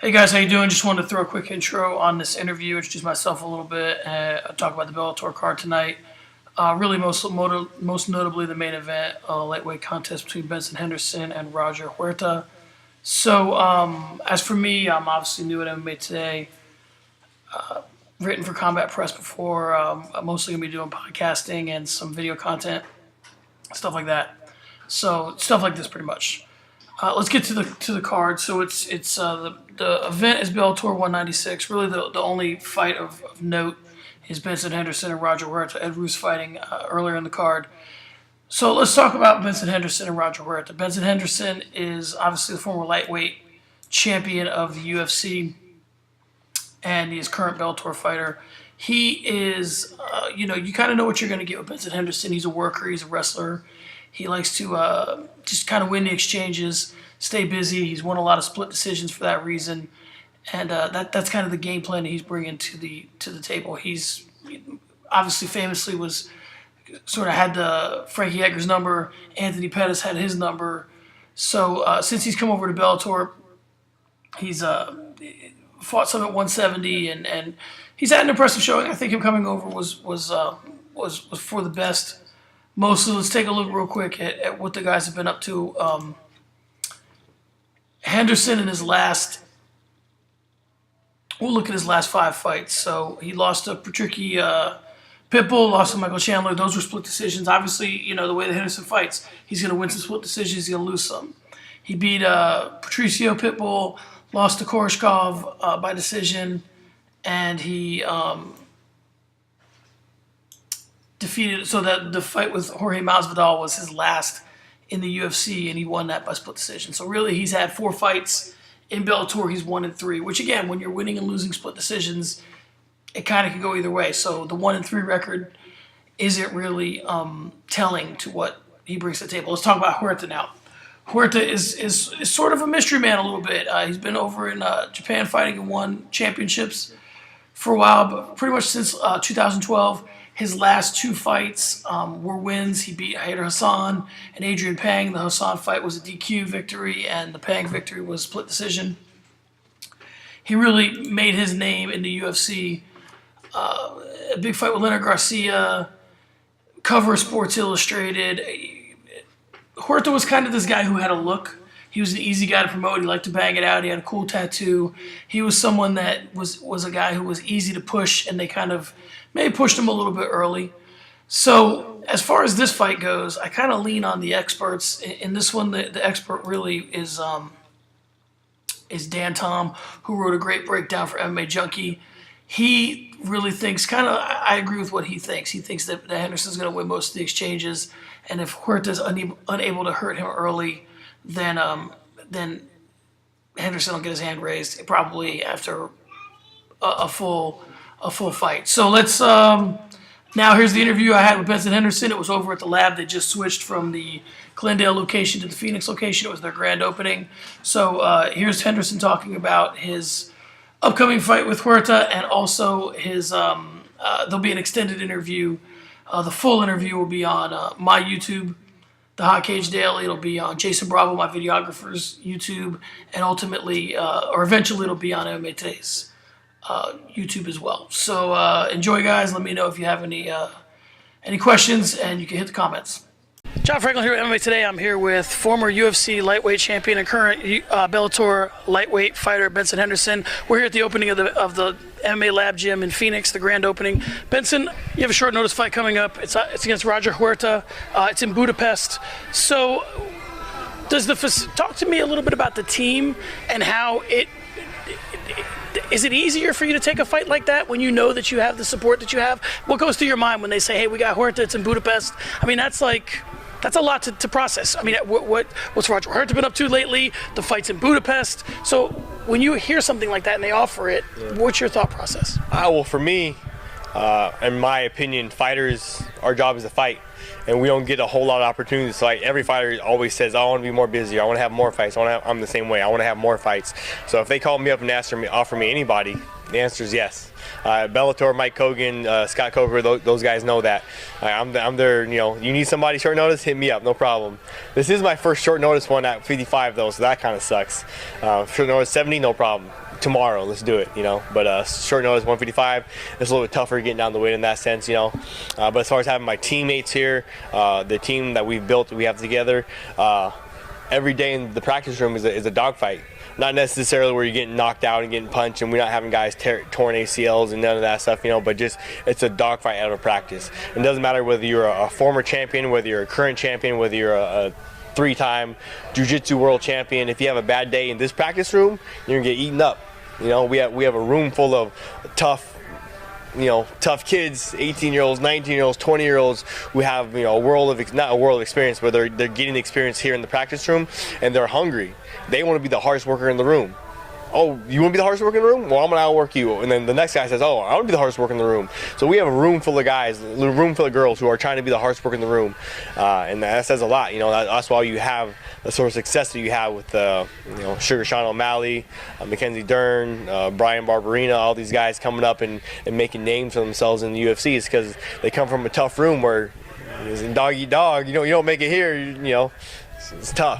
Hey guys, how you doing? Just wanted to throw a quick intro on this interview, introduce myself a little bit, and talk about the Bellator card tonight. Really, most notably the main event, lightweight contest between Benson Henderson and Roger Huerta. So, as for me, I'm obviously new at MMA Today. Written for Combat Press before. I'm mostly gonna be doing podcasting and some video content, stuff like that. So stuff like this, pretty much. Let's get to the card. So the event is Bellator 196. Really, the only fight of note is Benson Henderson and Roger Huerta. Ed Ruth fighting earlier in the card. So let's talk about Benson Henderson and Roger Huerta. Benson Henderson is obviously the former lightweight champion of the UFC, and he is current Bellator fighter. He is, you kind of know what you're going to get with Benson Henderson. He's a worker. He's a wrestler. He likes to just kind of win the exchanges, stay busy. He's won a lot of split decisions for that reason, and that's kind of the game plan that he's bringing to the table. He's obviously famously was sort of had the Frankie Edgar's number. Anthony Pettis had his number. So since he's come over to Bellator, he's fought some at 170, and he's had an impressive showing. I think him coming over was for the best. Mostly, let's take a look real quick at what the guys have been up to. Henderson in his last, we'll look at his last 5 fights. So he lost to Patricky Pitbull, lost to Michael Chandler. Those were split decisions. Obviously, the way that Henderson fights, he's going to win some split decisions, he's going to lose some. He beat Patricio Pitbull, lost to Koreshkov by decision, and he defeated, so that the fight with Jorge Masvidal was his last in the UFC, and he won that by split decision. So really, he's had 4 fights in Bellator. He's 1-3, which again, when you're winning and losing split decisions, it kind of can go either way. So the 1-3 record isn't really telling to what he brings to the table. Let's talk about Huerta now. Huerta is sort of a mystery man a little bit. He's been over in Japan fighting and won championships for a while, but pretty much since 2012. His last 2 fights were wins. He beat Huerta Hassan and Adrian Pang. The Hassan fight was a DQ victory, and the Pang victory was split decision. He really made his name in the UFC. A big fight with Leonard Garcia, cover of Sports Illustrated. Huerta was kind of this guy who had a look. He was an easy guy to promote. He liked to bang it out. He had a cool tattoo. He was someone that was a guy who was easy to push, and they kind of maybe pushed him a little bit early. So as far as this fight goes, I kind of lean on the experts. In this one, the expert really is Dan Tom, who wrote a great breakdown for MMA Junkie. He really thinks, I agree with what he thinks. He thinks that Henderson's going to win most of the exchanges, and if Huerta's unable to hurt him early, then Henderson will get his hand raised probably after a full fight. So let's now here's the interview I had with Benson Henderson. It was over at the lab. They just switched from the Glendale location to the Phoenix location. It was their grand opening. So here's Henderson talking about his upcoming fight with Huerta, and also his there'll be an extended interview. The full interview will be on my YouTube, The Hot Cage Daily. It'll be on Jason Bravo, my videographer's YouTube, and ultimately, or eventually, it'll be on MMA Today's YouTube as well. So enjoy, guys. Let me know if you have any questions, and you can hit the comments. John Franklin here with MMA Today. I'm here with former UFC lightweight champion and current Bellator lightweight fighter Benson Henderson. We're here at the opening of the MMA Lab Gym in Phoenix, the grand opening. Benson, you have a short notice fight coming up. It's against Roger Huerta. It's in Budapest. So, talk to me a little bit about the team and how is it easier for you to take a fight like that when you know that you have the support that you have? What goes through your mind when they say, "Hey, we got Huerta. It's in Budapest"? I mean, that's a lot to process. I mean, what's Roger Huerta been up to lately? The fight's in Budapest. So when you hear something like that and they offer it, what's your thought process? Well, for me, in my opinion, fighters, our job is to fight. And we don't get a whole lot of opportunities. So every fighter always says, I want to be more busy. I want to have more fights. I'm the same way. I want to have more fights. So if they call me up and offer me anybody, the answer is yes. Bellator, Mike Kogan, Scott Coker, those guys know that. I'm their, you need somebody short notice, hit me up, no problem. This is my first short notice one at 55 though, so that kind of sucks. Short notice 70, no problem. tomorrow, let's do it, you know. But short notice 155, it's a little bit tougher getting down the weight in that sense, you know. But as far as having my teammates here, the team that we've built, we have together, every day in the practice room is a dogfight. Not necessarily where you're getting knocked out and getting punched, and we're not having guys torn ACLs and none of that stuff, you know, but just it's a dogfight out of practice. It doesn't matter whether you're a former champion, whether you're a current champion, whether you're a three-time jiu-jitsu world champion. If you have a bad day in this practice room, you're gonna get eaten up. You know, we have a room full of tough kids, 18-year-olds, 19-year-olds, 20-year-olds who have, you know, not a world of experience, but they're getting the experience here in the practice room, and they're hungry. They want to be the hardest worker in the room. Oh, you want to be the hardest worker in the room? Well, I'm going to outwork you. And then the next guy says, oh, I want to be the hardest worker in the room. So we have a room full of guys, a room full of girls who are trying to be the hardest worker in the room. And that says a lot. You know, that's why you have the sort of success that you have with, you know, Sugar Sean O'Malley, Mackenzie Dern, Brian Barberina, all these guys coming up and making names for themselves in the UFC is because they come from a tough room where it's dog eat dog. You know, you don't make it here, you know, it's tough.